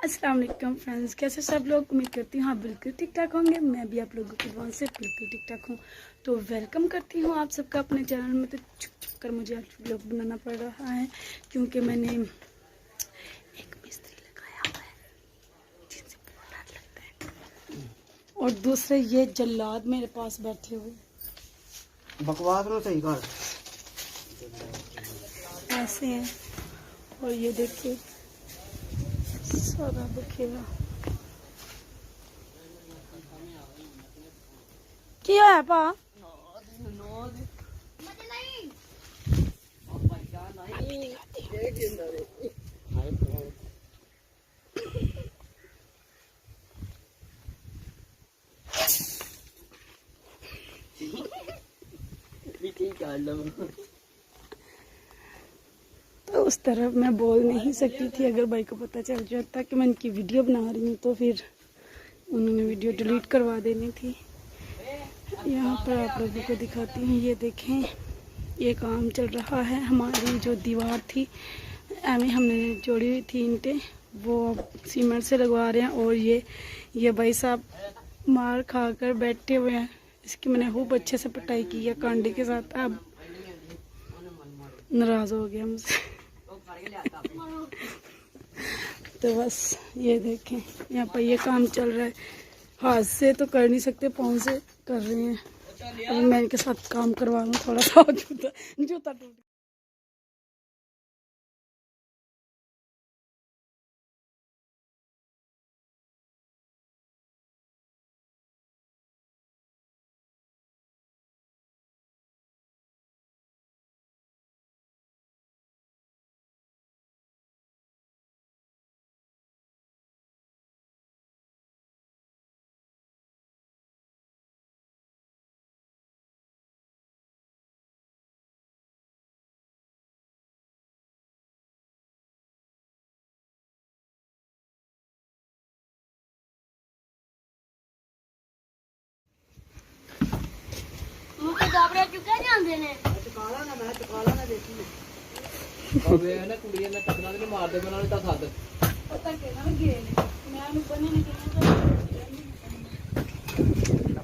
अस्सलाम वालेकुम फ्रेंड्स, कैसे सब लोग। उम्मीद करती हूँ आप बिल्कुल ठीक ठाक होंगे। मैं भी आप लोगों की दुआ से बिल्कुल ठीक ठाक हूँ। तो वेलकम करती हूँ आप सबका अपने चैनल में। तो छुप छुप कर मुझे आज व्लॉग बनाना पड़ रहा है क्योंकि मैंने एक मिस्त्री लगाया हुआ है जिनसे बहुत डर लगता है, और दूसरे ये जल्लाद मेरे पास बैठे हुए बकवास में सही कर ऐसे हैं। और ये देखिए सारा दिखेगा क्या है पा तो उस तरफ मैं बोल नहीं सकती थी। अगर भाई को पता चल जाता कि मैं इनकी वीडियो बना रही हूँ तो फिर उन्होंने वीडियो डिलीट करवा देनी थी। यहाँ पर आप लोगों को दिखाती हूँ, ये देखें ये काम चल रहा है। हमारी जो दीवार थी एवं हमने जोड़ी हुई थी ईंटें, वो सीमेंट से लगवा रहे हैं। और ये भाई साहब मार खाकर बैठे हुए हैं। इसकी मैंने खूब अच्छे से पिटाई की है कांडे के साथ। अब नाराज हो गया हमसे। तो बस ये देखें यहाँ पर ये काम चल रहा है। हाथ से तो कर नहीं सकते, पाँव से कर रहे हैं। अभी मैं इनके साथ काम करवा लूँ थोड़ा सा। जूता टूट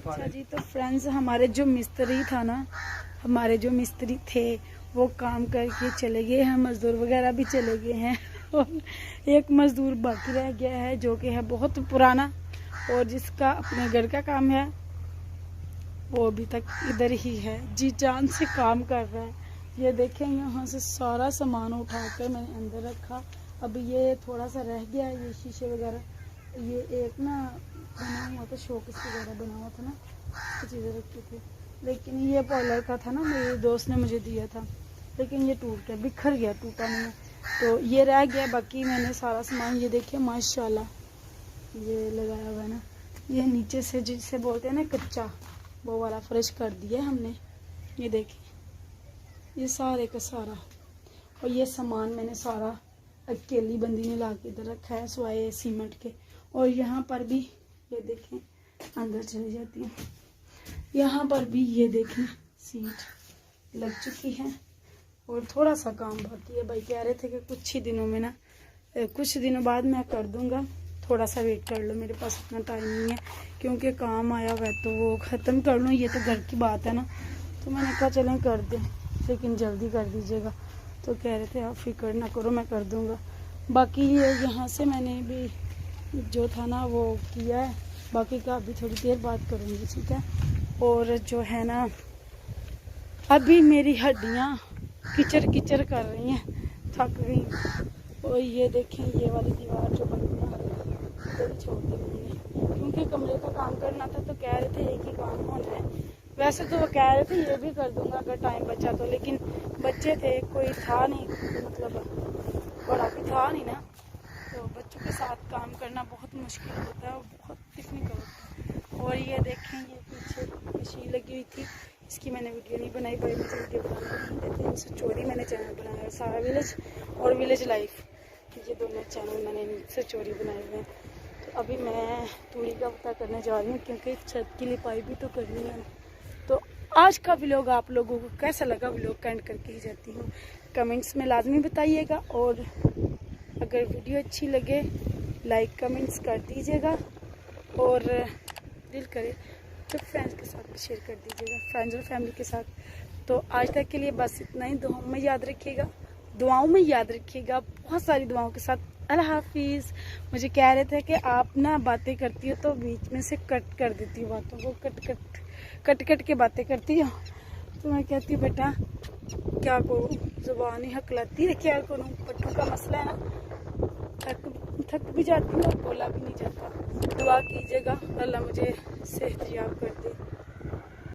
अच्छा जी। तो फ्रेंड्स हमारे जो मिस्त्री था ना, हमारे जो मिस्त्री थे वो काम करके चले गए हैं। मजदूर वगैरह भी चले गए हैं और एक मजदूर बाकी रह गया है जो कि है बहुत पुराना, और जिसका अपने घर का काम है वो अभी तक इधर ही है, जी जान से काम कर रहा है। ये देखें यहाँ से सारा सामान उठाकर मैंने अंदर रखा। अभी ये थोड़ा सा रह गया है, ये शीशे वगैरह, ये एक ना बना हुआ था, शोकेस वगैरह बना हुआ था ना, चीज़ें रखी थी। लेकिन ये पॉलर का था ना, मेरे दोस्त ने मुझे दिया था, लेकिन ये टूट गया, बिखर गया, टूटा नहीं। तो ये रह गया। बाकी मैंने सारा सामान ये देखिए माशाल्लाह ये लगाया हुआ है ना, ये नीचे से जिसे बोलते हैं ना कच्चा, वो वाला फ्रेश कर दिया हमने। ये देखिए ये सारे का सारा, और ये सामान मैंने सारा अकेली बंदी ने ला के इधर रखा है सिवाय सीमेंट के। और यहाँ पर भी ये देखें अंदर चली जाती है, यहाँ पर भी ये देखें सीट लग चुकी है और थोड़ा सा काम बाकी है। भाई कह रहे थे कि कुछ ही दिनों में ना, कुछ दिनों बाद मैं कर दूंगा, थोड़ा सा वेट कर लो, मेरे पास इतना टाइम नहीं है क्योंकि काम आया हुआ है तो वो ख़त्म कर लूँ। ये तो घर की बात है ना, तो मैंने कहा चलें कर दें, लेकिन जल्दी कर दीजिएगा। तो कह रहे थे आप फिक्र ना करो मैं कर दूंगा। बाकी ये यहाँ से मैंने भी जो था ना वो किया है, बाकी का अभी थोड़ी देर बाद करूँगी, ठीक है। और जो है ना अभी मेरी हड्डियाँ किचर किचर कर रही हैं, थक गई। और ये देखें ये वाली दीवार जो बनी है इधर ही छोड़ दी मैंने क्योंकि कमरे का काम करना था, तो कह रहे थे एक ही काम होना है। वैसे तो वो कह रहे थे ये भी कर दूंगा अगर टाइम बचा तो, लेकिन बच्चे थे, कोई था नहीं, मतलब बड़ा भी था नहीं ना, तो बच्चों के साथ काम करना बहुत मुश्किल होता है और बहुत टेक्निकल होता है। और ये देखें ये पीछे मशीन लगी हुई थी, इसकी मैंने वीडियो नहीं बनाई, बड़ी मुझे वीडियो बनाना नहीं देते। इनसे चोरी मैंने चैनल बनाया है, सारा विलेज और विलेज लाइफ, ये दोनों चैनल मैंने इनसे चोरी बनाए हुए हैं। तो अभी मैं तूड़ी का पता करने जा रही हूँ क्योंकि छत की लिपाई भी तो करनी है। तो आज का व्लॉग आप लोगों को कैसा लगा, व्लॉग का एंड करके ही जाती हूँ, कमेंट्स में लाजमी बताइएगा। और अगर वीडियो अच्छी लगे लाइक कमेंट्स कर दीजिएगा और दिल करे तो फ्रेंड्स के साथ भी शेयर कर दीजिएगा, फ्रेंड्स और फैमिली के साथ। तो आज तक के लिए बस इतना ही। दुआओं में याद रखिएगा, दुआओं में याद रखिएगा, बहुत सारी दुआओं के साथ। अल्लाह हाफिज़। मुझे कह रहे थे कि आप ना बातें करती हो तो बीच में से कट कर देती हो बातों को, कट के बातें करती हो। तो मैं कहती हूँ बेटा क्या करूँ, ज़ुबान ही हकलाती है, क्या करूँ, पट्टों का मसला है ना, थक भी जाती हूँ और बोला भी नहीं जाता। दुआ कीजिएगा अल्लाह मुझे सेहत याब कर दे।